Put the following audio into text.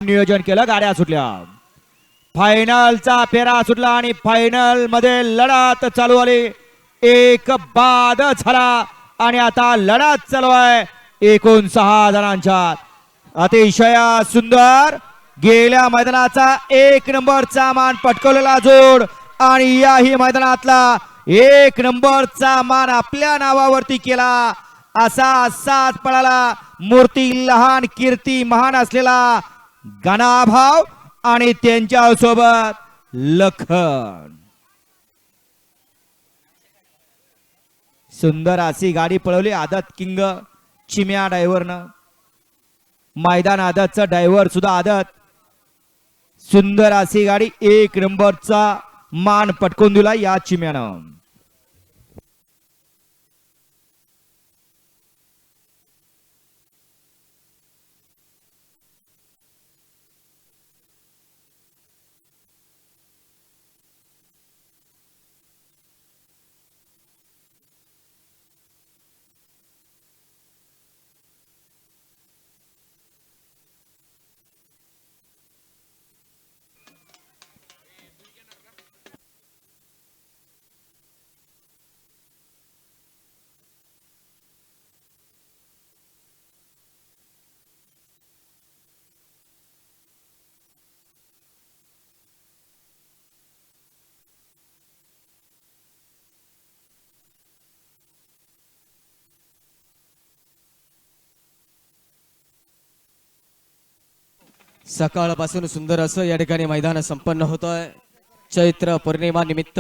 नियोजन केलं, गाड्या सुटल्या. फायनलचा फेरा सुटला आणि फायनल मध्ये लढत चालू आली. एक बाद झाला आणि आता लढत चालू आहे एकूण 6 जणांच्या. अतिशय सुंदर गेल्या मैदानाचा 1 नंबरचा मान पटकवलेला जोड आणि याही मैदानातला 1 नंबरचा मान आपल्या नावावरती केला. असा साथ पळाला. मूर्ती लहान कीर्ती महान असलेला गणाभाव आणि त्यांच्या सोबत लखन. सुंदर अशी गाडी पळवली आदत किंग चिम्या ड्रायव्हरनं. मैदान आदतचा ड्रायव्हर सुद्धा आदत. सुंदर अशी गाडी 1 नंबरचा मान पटकून दिला या चिम्यानं. सकाळपासून सुंदर असं या ठिकाणी मैदान संपन्न होतंय. चैत्र पौर्णिमा निमित्त